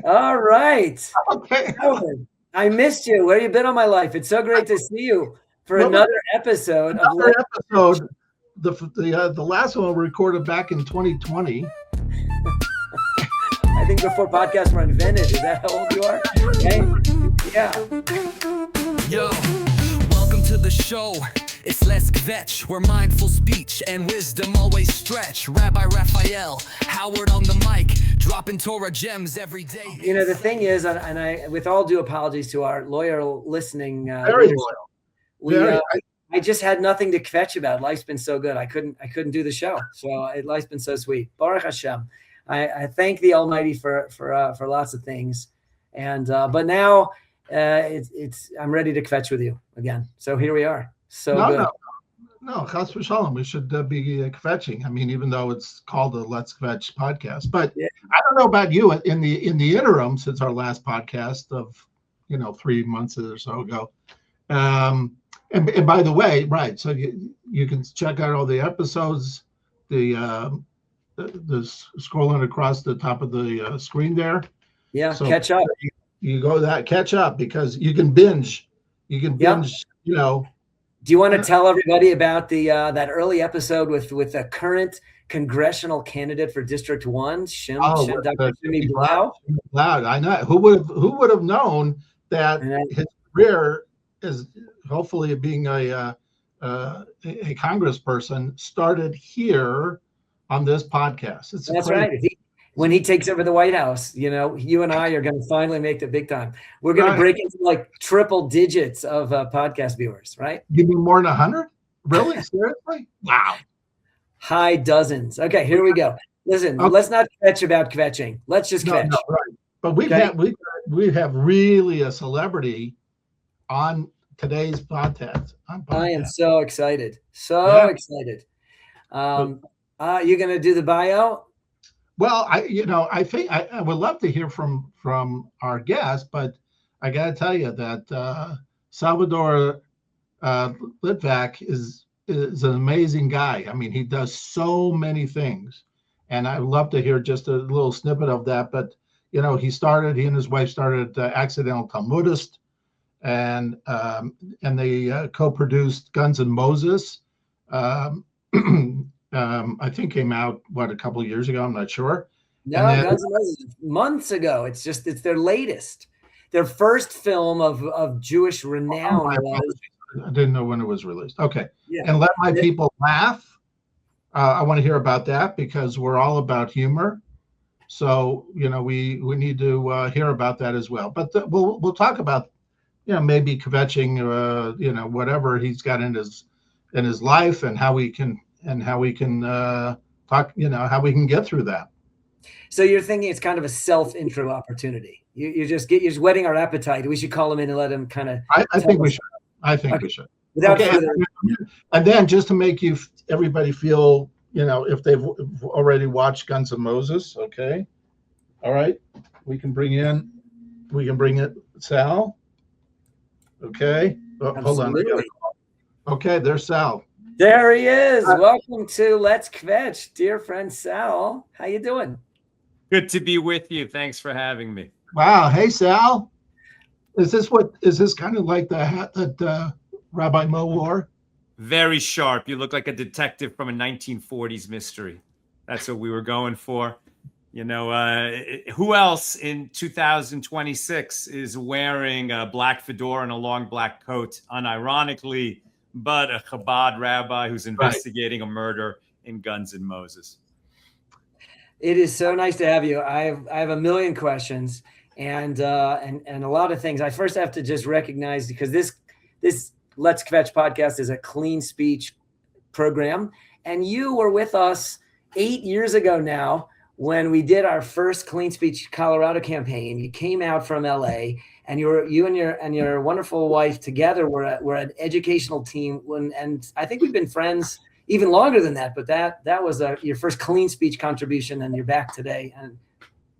All right. Okay. Howard, I missed you. Where you been all my life? It's so great to see you for another episode of Another episode. The last one we recorded back in 2020. I think before podcasts were invented. Is that how old you are? Okay. Yeah. Yo, welcome to the show. It's Let's Kvetch, where mindful speech and wisdom always stretch. Rabbi Raphael, Howard on the mic, dropping Torah gems every day. You know, the thing is, and I, with all due apologies to our loyal listening, Very loyal. I just had nothing to kvetch about. Life's been so good. I couldn't do the show. So life's been so sweet. Baruch Hashem. I thank the Almighty for lots of things, and but now I'm ready to kvetch with you again. So here we are. So good. No, Chas v'shalom. We should be kvetching. I mean, even though it's called a Let's Kvetch podcast, but yeah. I don't know about you. In the interim, since our last podcast of 3 months or so ago, and by the way, right? So you can check out all the episodes. The scrolling across the top of the screen there. Yeah, so catch up. You go catch up because you can binge. You can binge. Do you want to tell everybody about the that early episode with the current congressional candidate for District 1, Dr. Shimi Blau? I know. Who would have known that his career is hopefully being a congressperson started here on this podcast. That's right. When he takes over the White House, you and I are going to finally make the big time. We're going to break into like triple digits of podcast viewers, right? You mean more than 100? Really? Seriously? Wow. High dozens. Okay, here we go. Listen, let's not kvetch about kvetching. Let's just kvetch. No, right. But we have really a celebrity on today's podcast. I am so excited. Excited. You're going to do the bio? Well, I think I would love to hear from our guest, but I got to tell you that Salvador Litvak is an amazing guy. I mean, he does so many things, and I'd love to hear just a little snippet of that. But he and his wife started Accidental Talmudist, and they co-produced Guns and Moses. I think came out a couple of years ago. I'm not sure. No, Guns N' Moses months ago. It's their latest, their first film of Jewish renown. I didn't know when it was released. Okay, and Let My People Laugh. I want to hear about that because we're all about humor. So we need to hear about that as well. But we'll talk about maybe kvetching, whatever he's got in his life and how we can. Talk, how we can get through that. So you're thinking it's kind of a self-intro opportunity. You're just whetting our appetite. We should call him in and let him kind of. I think we should. We should. Without further. And then just to make everybody feel, if they've already watched Guns N' Moses, okay, all right, we can bring it, Sal. Okay, hold on. Okay, there's Sal. There he is. Welcome to Let's Kvetch, dear friend Sal. How you doing? Good to be with you. Thanks for having me. Wow. Hey, Sal. Is this kind of like the hat that Rabbi Mo wore? Very sharp. You look like a detective from a 1940s mystery. That's what we were going for. Who else in 2026 is wearing a black fedora and a long black coat, unironically, but a Chabad rabbi who's investigating a murder in Guns N' Moses. It is so nice to have you. I have a million questions and a lot of things. I first have to just recognize, because this Let's Kvetch podcast is a clean speech program, and you were with us 8 years ago now when we did our first Clean Speech Colorado campaign. You came out from LA. And you and your wonderful wife together were an educational team. And I think we've been friends even longer than that. But that was your first clean speech contribution, and you're back today. And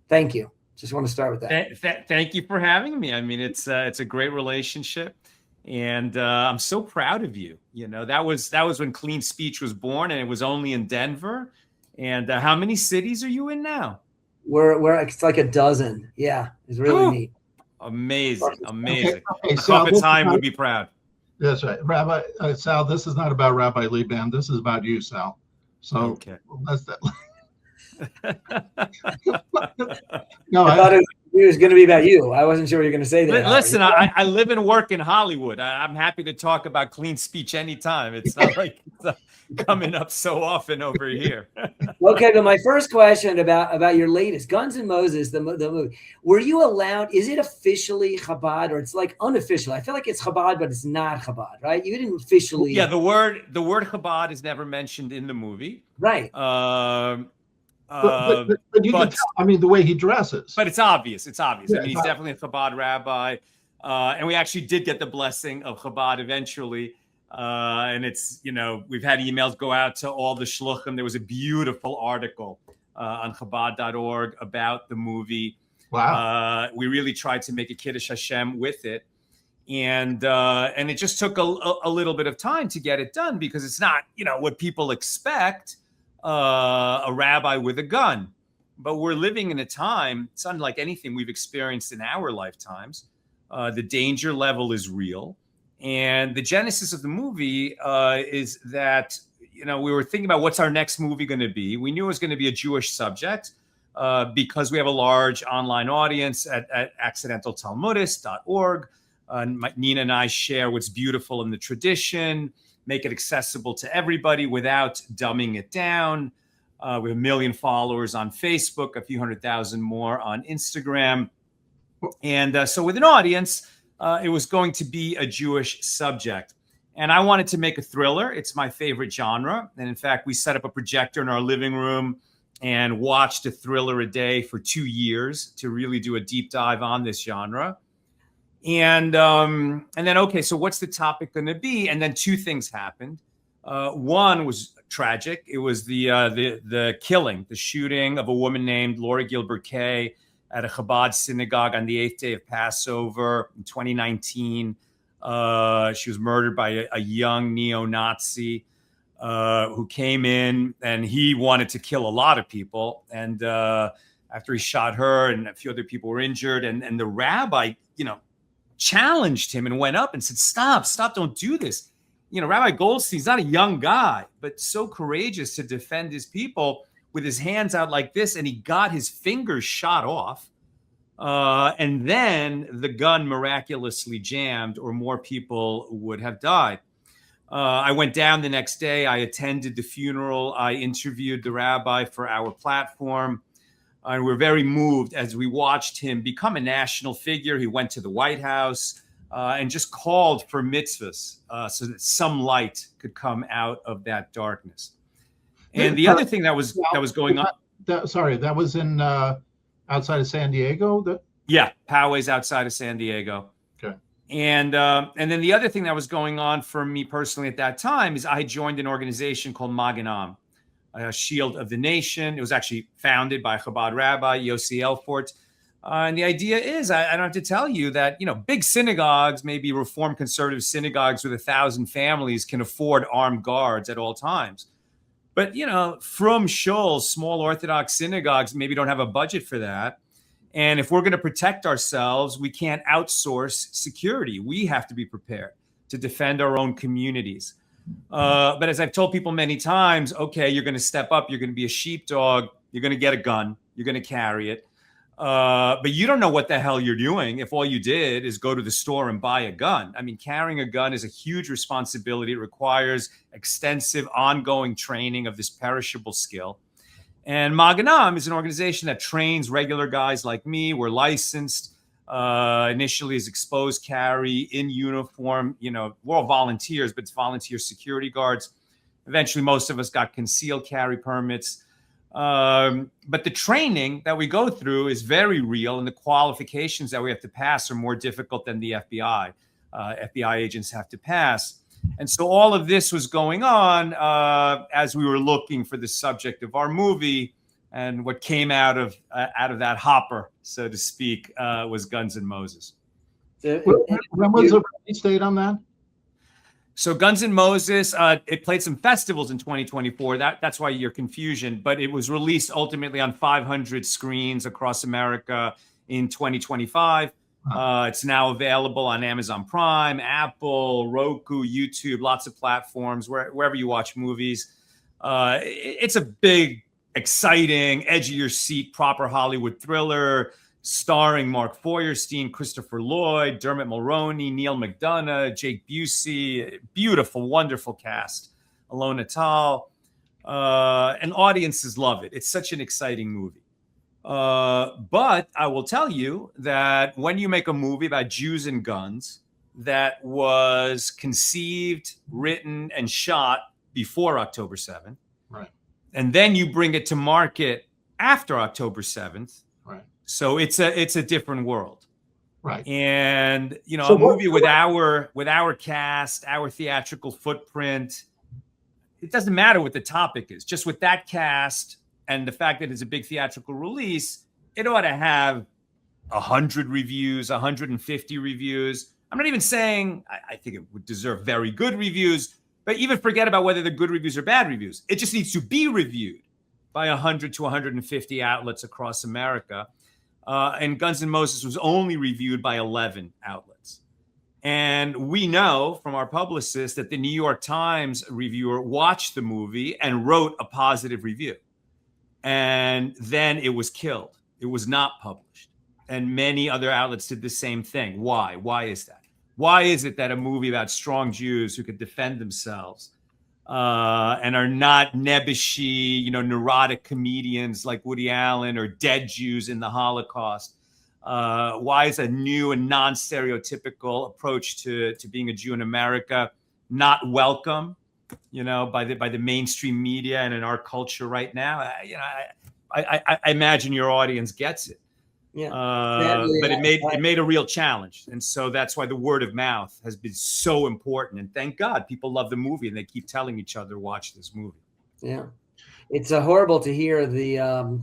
thank you. Just want to start with that. Thank you for having me. I mean, it's a great relationship, and I'm so proud of you. That was when Clean Speech was born, and it was only in Denver. And how many cities are you in now? we're it's like a dozen. Yeah, it's really Whew. neat. Amazing. Okay, The Sal, Chofetz Chaim would be proud. that's right. Rabbi Sal, this is not about Rabbi Liban. This is about you, Sal. So Okay. that's that. No, I thought it was going to be about you. I wasn't sure what you were going to say there. Listen, I live and work in Hollywood. I'm happy to talk about clean speech anytime. It's not like it's coming up so often over here. Okay, but my first question about your latest Guns N' Moses, the movie. Were you allowed? Is it officially Chabad or it's like unofficial? I feel like it's Chabad, but it's not Chabad, right? You didn't officially. Yeah, the word Chabad is never mentioned in the movie, right? but you can tell, I mean, the way he dresses. But it's obvious. It's obvious. Yeah, I mean, he's definitely a Chabad rabbi. And we actually did get the blessing of Chabad eventually. And it's, we've had emails go out to all the shluchim. There was a beautiful article on Chabad.org about the movie. Wow. We really tried to make a Kiddush Hashem with it. And it just took a little bit of time to get it done because it's not, what people expect. A rabbi with a gun, but we're living in a time, it's unlike anything we've experienced in our lifetimes. The danger level is real. And the genesis of the movie is that, we were thinking about what's our next movie going to be. We knew it was going to be a Jewish subject because we have a large online audience at accidentaltalmudist.org. Nina and I share what's beautiful in the tradition, make it accessible to everybody without dumbing it down. We have 1 million followers on Facebook, a few 100,000 more on Instagram. And so with an audience, it was going to be a Jewish subject. And I wanted to make a thriller. It's my favorite genre. And in fact, we set up a projector in our living room and watched a thriller a day for 2 years to really do a deep dive on this genre. And then, okay, so what's the topic going to be? And then 2 things happened. One was tragic. It was the killing, the shooting of a woman named Laura Gilbert Kay at a Chabad synagogue on the 8th day of Passover in 2019. She was murdered by a young neo-Nazi who came in, and he wanted to kill a lot of people. And after he shot her, and a few other people were injured, and the rabbi, challenged him and went up and said, stop, don't do this. Rabbi Goldstein's not a young guy, but so courageous to defend his people with his hands out like this. And he got his fingers shot off. And then the gun miraculously jammed, or more people would have died. I went down the next day. I attended the funeral. I interviewed the rabbi for our platform. And we're very moved as we watched him become a national figure. He went to the White House and just called for mitzvahs so that some light could come out of that darkness. And the other thing that was going on. That was in outside of San Diego. Yeah, Poway's outside of San Diego. Okay. And then the other thing that was going on for me personally at that time is I joined an organization called Magen Am, a Shield of the Nation. It was actually founded by Chabad Rabbi Yossi Elfort. And the idea is, I don't have to tell you that, big synagogues, maybe Reform conservative synagogues with 1,000 families, can afford armed guards at all times. But, from shuls, small Orthodox synagogues, maybe don't have a budget for that. And if we're going to protect ourselves, we can't outsource security. We have to be prepared to defend our own communities. But as I've told people many times, okay, you're going to step up. You're going to be a sheepdog. You're going to get a gun. You're going to carry it. But you don't know what the hell you're doing if all you did is go to the store and buy a gun. I mean, carrying a gun is a huge responsibility. It requires extensive ongoing training of this perishable skill. And Magen Am is an organization that trains regular guys like me. We're licensed. Initially as exposed carry in uniform. We're all volunteers, but it's volunteer security guards. Eventually, most of us got concealed carry permits. But the training that we go through is very real, and the qualifications that we have to pass are more difficult than the FBI. FBI agents have to pass. And so all of this was going on as we were looking for the subject of our movie. And what came out of that hopper, so to speak, was Guns N' Moses. When was the release date on that? So Guns N' Moses, it played some festivals in 2024. That's why your confusion. But it was released ultimately on 500 screens across America in 2025. It's now available on Amazon Prime, Apple, Roku, YouTube, lots of platforms, wherever you watch movies. It's a big, exciting, edge of your seat, proper Hollywood thriller starring Mark Feuerstein, Christopher Lloyd, Dermot Mulroney, Neil McDonough, Jake Busey. Beautiful, wonderful cast. Alona Tal. And audiences love it. It's such an exciting movie. But I will tell you that when you make a movie about Jews and guns that was conceived, written, and shot before October 7th, right, and then you bring it to market after October 7th, right, so it's a different world, right. And So a movie with our cast, our theatrical footprint, it doesn't matter what the topic is. Just with that cast and the fact that it's a big theatrical release, it ought to have 100 reviews, 150 reviews. I'm not even saying I think it would deserve very good reviews, but even forget about whether they're good reviews or bad reviews. It just needs to be reviewed by 100 to 150 outlets across America. And Guns N' Moses was only reviewed by 11 outlets. And we know from our publicist that the New York Times reviewer watched the movie and wrote a positive review. And then it was killed. It was not published. And many other outlets did the same thing. Why? Why is that? Why is it that a movie about strong Jews who could defend themselves and are not nebbishy, neurotic comedians like Woody Allen or dead Jews in the Holocaust? Why is a new and non-stereotypical approach to being a Jew in America not welcome, by the mainstream media and in our culture right now? I imagine your audience gets it. Yeah. But it made a real challenge. And so that's why the word of mouth has been so important. And thank God people love the movie and they keep telling each other, watch this movie. Yeah. It's horrible to hear that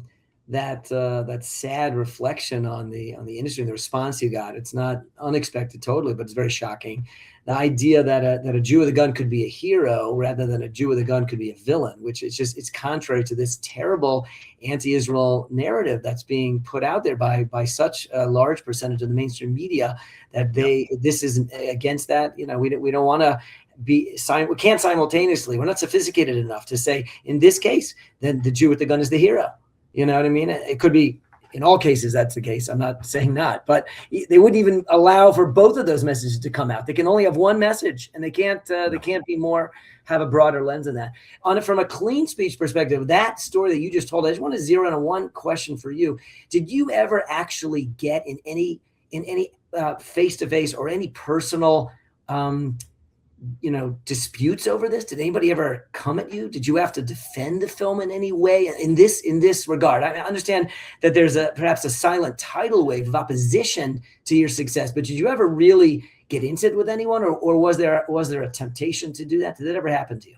sad reflection on the industry and the response you got. It's not unexpected totally, but it's very shocking. The idea that a Jew with a gun could be a hero rather than a Jew with a gun could be a villain, which is it's contrary to this terrible anti-Israel narrative that's being put out there by such a large percentage of the mainstream media that this is against that. We don't want to we can't simultaneously. We're not sophisticated enough to say in this case, then the Jew with the gun is the hero. You know what I mean? It could be in all cases that's the case. I'm not saying not, but they wouldn't even allow for both of those messages to come out. They can only have one message, and they can't be more, have a broader lens in that. From a clean speech perspective, that story that you just told, I just want to zero in on one question for you. Did you ever actually get in any face-to-face or any personal disputes over this? Did anybody ever come at you? Did you have to defend the film in any way in this regard? I understand that there's perhaps a silent tidal wave of opposition to your success, but did you ever really get into it with anyone, or was there a temptation to do that? Did that ever happen to you?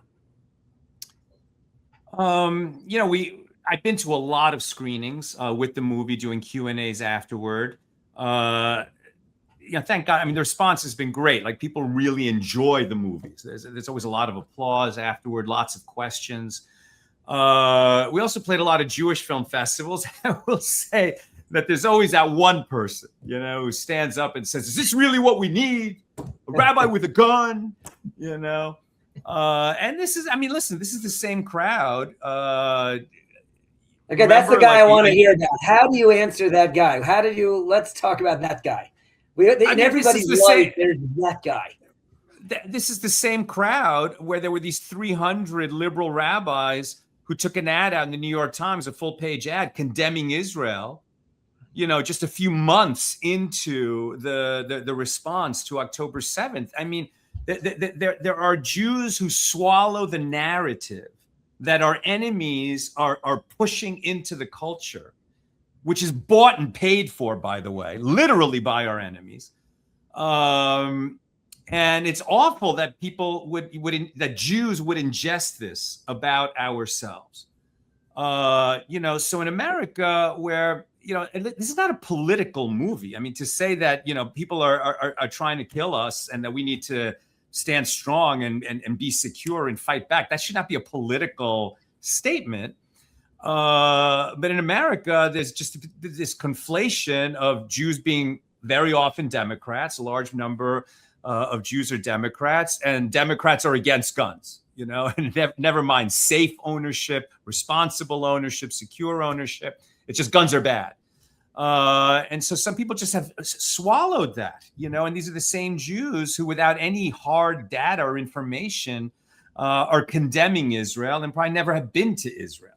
I've been to a lot of screenings with the movie, doing Q&As afterward. Thank God. I mean, the response has been great. Like, people really enjoy the movies. There's always a lot of applause afterward, lots of questions. We also played a lot of Jewish film festivals. I will say that there's always that one person, who stands up and says, "Is this really what we need? A rabbi with a gun?" And this is, listen, this is the same crowd. Okay, that's the guy I want to hear about. How do you answer that guy? Let's talk about that guy. Everybody's life, there's that guy. This is the same crowd where there were these 300 liberal rabbis who took an ad out in the New York Times, a full-page ad condemning Israel, just a few months into the response to October 7th. I mean, there are Jews who swallow the narrative that our enemies are pushing into the culture, which is bought and paid for, by the way, literally by our enemies. And it's awful that people that Jews would ingest this about ourselves. So in America, where, this is not a political movie. I mean, to say that, people are trying to kill us and that we need to stand strong and be secure and fight back. That should not be a political statement. But in America, there's just this conflation of Jews being very often Democrats. A large number of Jews are Democrats, and Democrats are against guns. And never mind safe ownership, responsible ownership, secure ownership. It's just guns are bad. And so some people just have swallowed that, and these are the same Jews who, without any hard data or information, are condemning Israel and probably never have been to Israel.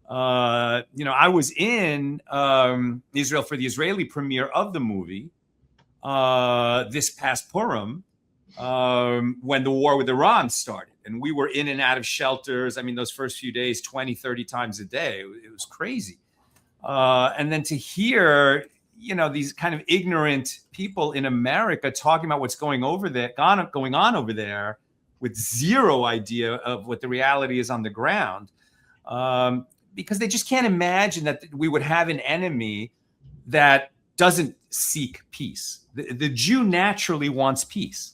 I was in Israel for the Israeli premiere of the movie this past Purim when the war with Iran started. And we were in and out of shelters. I mean, those first few days, 20, 30 times a day. It was crazy. And then to hear, these kind of ignorant people in America talking about what's going on over there with zero idea of what the reality is on the ground, because they just can't imagine that we would have an enemy that doesn't seek peace. The Jew naturally wants peace,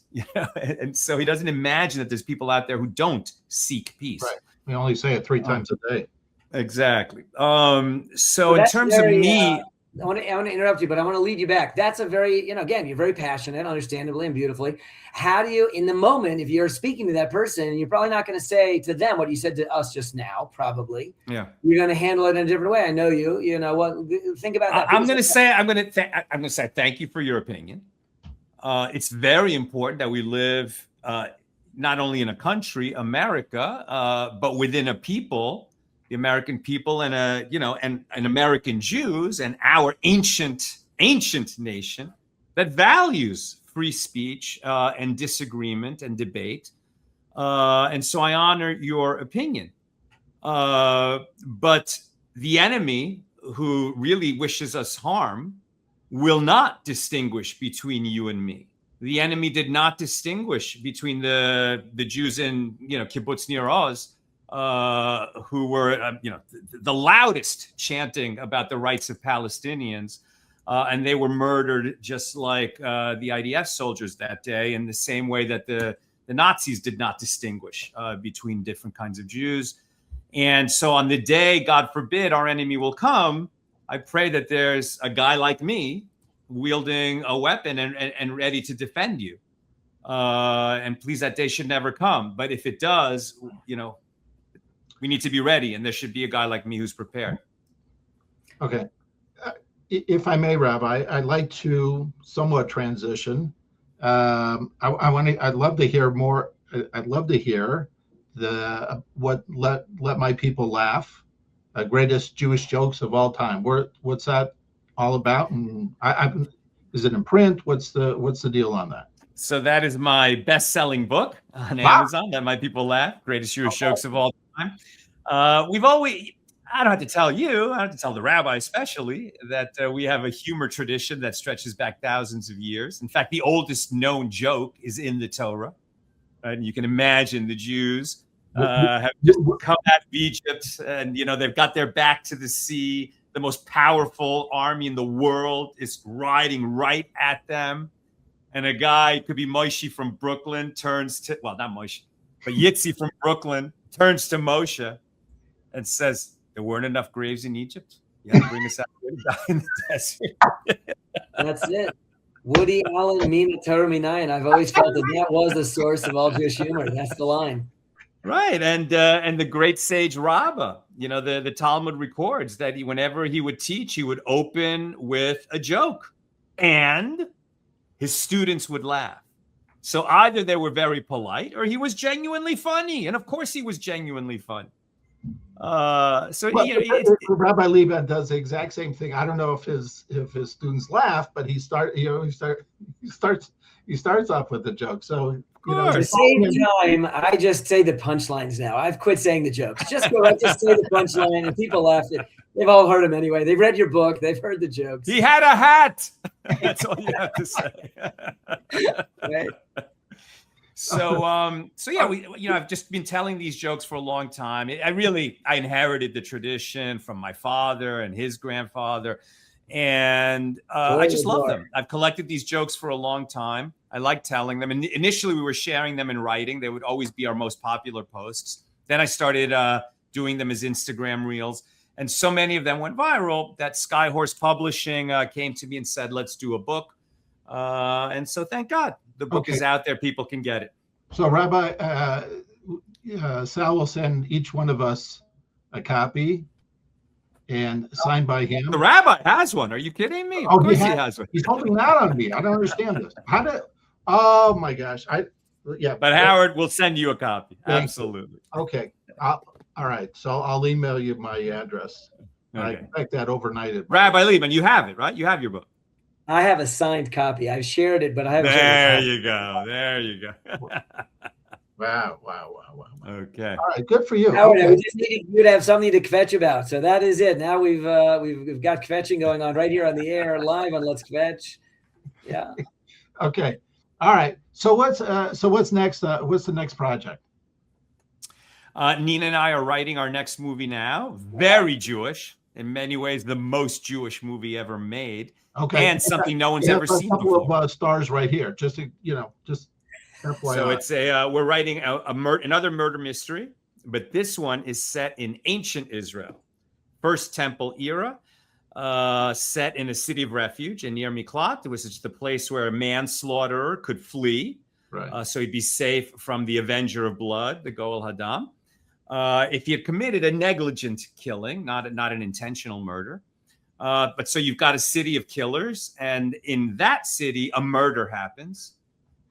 and so he doesn't imagine that there's people out there who don't seek peace. Right. We only say it 3 times a day. Exactly. So in terms of me, I want to interrupt you, but I want to lead you back. That's a very, again, you're very passionate, understandably and beautifully. How do you, in the moment, if you're speaking to that person, you're probably not going to say to them what you said to us just now, probably. Yeah. You're going to handle it in a different way. I know you. Think about that. I'm going to say thank you for your opinion. It's very important that we live not only in a country, America, but within a people, the American people, and and American Jews, and our ancient nation that values free speech and disagreement and debate. And so I honor your opinion. But the enemy, who really wishes us harm, will not distinguish between you and me. The enemy did not distinguish between the Jews in Kibbutz Nir Oz, who were the loudest chanting about the rights of Palestinians, and they were murdered just like the IDF soldiers that day, in the same way that the Nazis did not distinguish between different kinds of Jews. And so on the day, God forbid, our enemy will come, I pray that there's a guy like me wielding a weapon and ready to defend you. And please, that day should never come. But if it does, we need to be ready, and there should be a guy like me who's prepared. Okay. If I may, Rabbi, I'd like to somewhat transition. I'd love to hear more. I'd love to hear what let my people laugh, greatest Jewish jokes of all time. What's that all about? And is it in print? What's the deal on that? So that is my best-selling book on Amazon. That My People Laugh, greatest Jewish jokes of all time. We've always, I don't have to tell you, I have to tell the rabbi especially, that we have a humor tradition that stretches back thousands of years. In fact, the oldest known joke is in the Torah. And you can imagine the Jews have just come out of Egypt, and they've got their back to the sea. The most powerful army in the world is riding right at them. And a guy, could be Moshe from Brooklyn, turns to, well, not Moshe, but Yitzi from Brooklyn turns to Moshe and says, there weren't enough graves in Egypt. You had to bring us out here to die in the desert. That's it. Woody Allen, Mina Torah Minayin. I've always felt that was the source of all Jewish humor. That's the line. Right. And the great sage Rabbah, the Talmud records that whenever he would teach, he would open with a joke, and his students would laugh. So either they were very polite, or he was genuinely funny. And of course he was genuinely funny. Rabbi Liban does the exact same thing. I don't know if his students laugh, but he starts off with the joke. So to save time, I just say the punchlines now. I've quit saying the jokes. Just go right, just say the punchline, and people laugh. They've all heard them anyway. They've read your book. They've heard the jokes. He had a hat. That's all you have to say. Right. So yeah, I've just been telling these jokes for a long time. I inherited the tradition from my father and his grandfather. And I just love them. I've collected these jokes for a long time. I like telling them. And initially, we were sharing them in writing. They would always be our most popular posts. Then I started doing them as Instagram reels. And so many of them went viral that Skyhorse Publishing came to me and said, let's do a book. And so thank God the book is out there. People can get it. So Rabbi, Sal will send each one of us a copy and signed by him. The rabbi has one. Are you kidding me? Oh, of course he has one. He's holding that on me. I don't understand this. Oh my gosh. But Howard will send you a copy. Absolutely. Okay. All right. So I'll email you my address. Okay. I expect that overnight. Rabbi Liebman, you have it, right? You have your book. I have a signed copy. I've shared it, but I haven't. There you go. There you go. Wow. Okay. All right. Good for you. Howard, we just needed you to have something to kvetch about. So that is it. Now we've got kvetching going on right here on the air, live on Let's Kvetch. Yeah. Okay. All right. So what's next? What's the next project? Nina and I are writing our next movie now. Very Jewish. In many ways, the most Jewish movie ever made. Okay. And something no one's ever seen before. A couple of stars right here. Just FYI. So it's we're writing another murder mystery, but this one is set in ancient Israel, First Temple era, set in a city of refuge in near Miklat. It was just the place where a manslaughterer could flee, right. So he'd be safe from the avenger of blood, the Goel Hadam, if he had committed a negligent killing, not an intentional murder. But so you've got a city of killers, and in that city, a murder happens.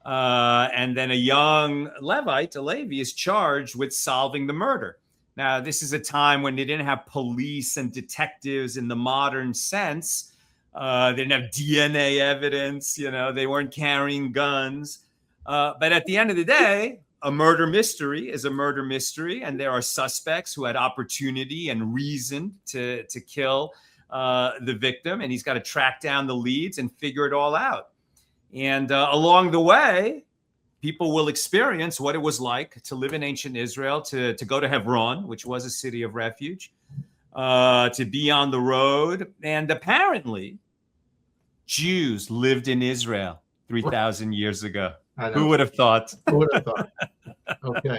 And then a young Levite, a Levi, is charged with solving the murder. Now, this is a time when they didn't have police and detectives in the modern sense. They didn't have DNA evidence. They weren't carrying guns. But at the end of the day, a murder mystery is a murder mystery. And there are suspects who had opportunity and reason to kill the victim. And he's got to track down the leads and figure it all out. And along the way, people will experience what it was like to live in ancient Israel, to go to Hebron, which was a city of refuge, to be on the road. And apparently, Jews lived in Israel 3,000 years ago. Who would have thought? Who would have thought? Okay.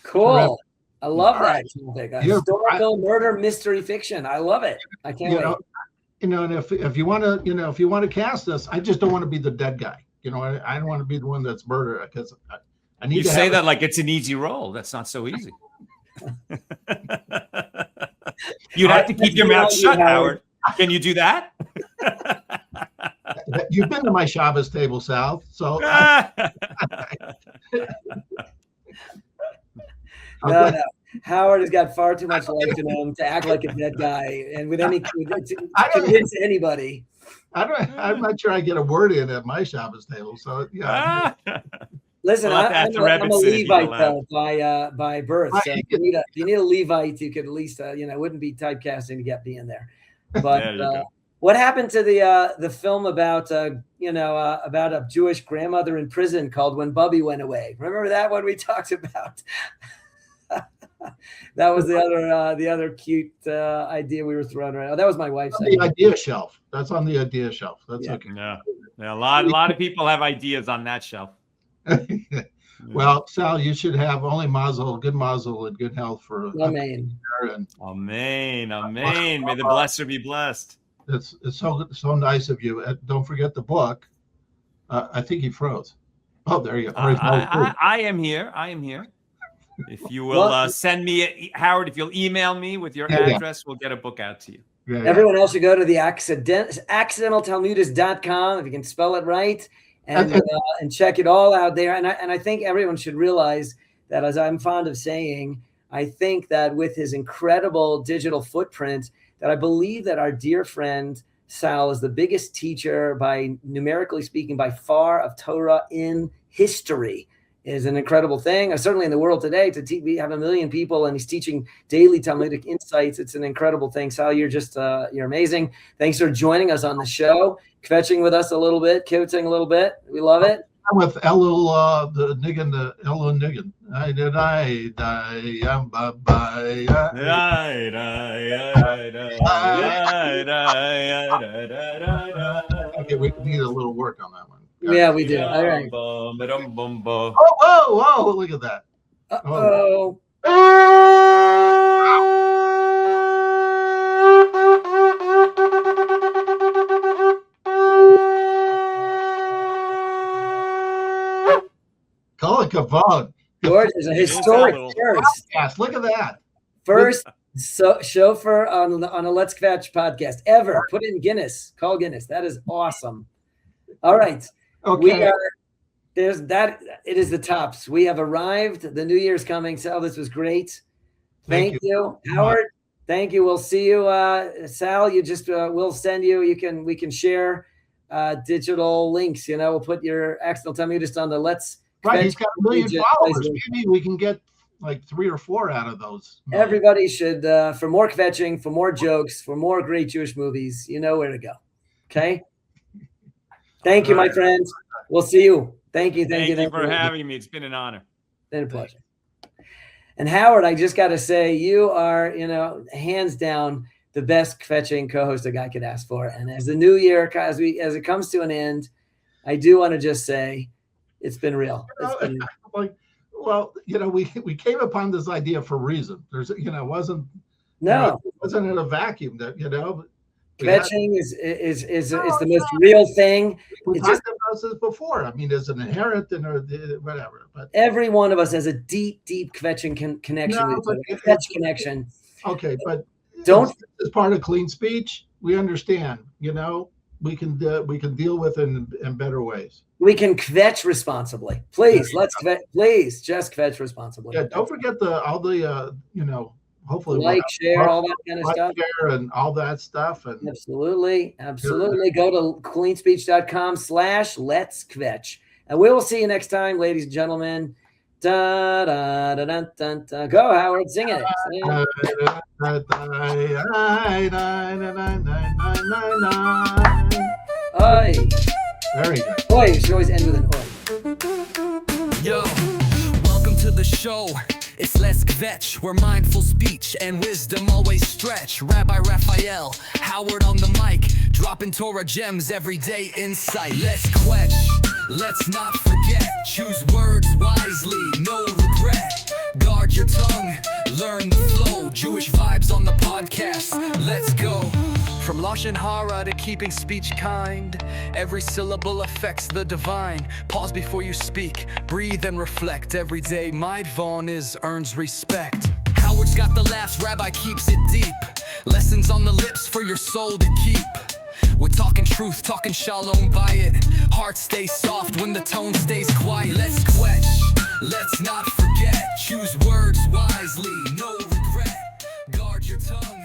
Cool. I love that. Historical murder mystery fiction. I love it. I can't wait. And if you want to cast us, I just don't want to be the dead guy. I don't want to be the one that's murdered, because I need to say that like it's an easy role. That's not so easy. You'd have to keep your mouth shut, Howard. Can you do that? You've been to my Shabbos table, Sal. So no. Howard has got far too much life in him to act like a dead guy, and to convince anybody. I'm not sure I get a word in at my Shabbos table. So yeah. Listen, I'm a Levite by birth. So if you need a Levite, you could at least wouldn't be typecasting to get me in there. But what happened to the film about a Jewish grandmother in prison called When Bubby Went Away? Remember that one we talked about? That was the other cute idea we were throwing around. Oh, that was my wife's idea. The idea shelf. That's on the idea shelf. That's okay. Yeah, a lot of people have ideas on that shelf. Well, Sal, you should have only good mazel and good health for. Amen. Amen. May the blesser be blessed. It's so nice of you. Don't forget the book. I think he froze. Oh, there you go. I am here. If you will send me, Howard, if you'll email me with your address, we'll get a book out to you. Yeah. Everyone else should go to the accidentaltalmudist.com, if you can spell it right, and check it all out there. And I think everyone should realize that, as I'm fond of saying, I think that with his incredible digital footprint, that I believe that our dear friend Sal is the biggest teacher, by numerically speaking, by far, of Torah in history. Is an incredible thing. Certainly in the world today, we have 1 million people, and he's teaching daily Talmudic insights. It's an incredible thing. Sal, you're just you're amazing. Thanks for joining us on the show, kvetching with us a little bit, kibitzing a little bit. We love it. with Elul, the Niggin, the Elul Niggin. Okay, we need a little work on that one. Yeah, we do. All right. Oh, whoa, look at that. Uh-oh. Call it Kavod. Gorgeous. A historic first. Yes, look at that. First chauffeur on a Let's Kvetch podcast ever. Put in Guinness. Call Guinness. That is awesome. All right. Okay. There's that. It is the tops. We have arrived. The new year's coming. Sal, this was great. Thank you. Howard. Thank you. We'll see you. Sal, you just we'll send you. We can share digital links. We'll put your Accidental Talmudist on the Let's. Right, he's got 1 million followers. Maybe we can get like 3 or 4 out of those. Everybody should, for more kvetching, for more jokes, for more great Jewish movies, you know where to go. Okay? Thank you, my friends. We'll see you. Thank you. Thank you for having me. It's been an honor. Been a pleasure. And Howard, I just got to say, you are, hands down the best kvetching co-host a guy could ask for. And as the new year, as it comes to an end, I do want to just say, it's been real. We came upon this idea for a reason. There's, wasn't in a vacuum. That kvetching is the most real thing. We talked about this before. I mean, there's an inherent and whatever. But every one of us has a deep kvetching connection. Kvetch connection. Okay, but don't as part of clean speech. We understand. We can deal with it in better ways. We can kvetch responsibly. Please, let's kvetch. Please, just kvetch responsibly. Yeah, don't forget hopefully share, all that kind of stuff. Share and all that stuff. And absolutely. Go to cleanspeech.com/let's kvetch. And we will see you next time, ladies and gentlemen. Da, da, da, da, da, da. Go, Howard, sing it. Oi. Very good. Oi, you should always end with an oi. Yo, welcome to the show. It's Let's Kvetch, where mindful speech and wisdom always stretch. Rabbi Raphael, Howard on the mic, dropping Torah gems, everyday insight. Let's Kvetch, let's not forget. Choose words wisely, no regret. Guard your tongue, learn the flow. Jewish vibes on the podcast. Let's go. From Lashon Hara to keeping speech kind, every syllable affects the divine. Pause before you speak, breathe and reflect. Every day, my Von earns respect. Howard's got the laughs, Rabbi keeps it deep. Lessons on the lips for your soul to keep. We're talking truth, talking shalom by it. Heart stays soft when the tone stays quiet. Let's Kvetch, let's not forget. Choose words wisely, no regret. Guard your tongue.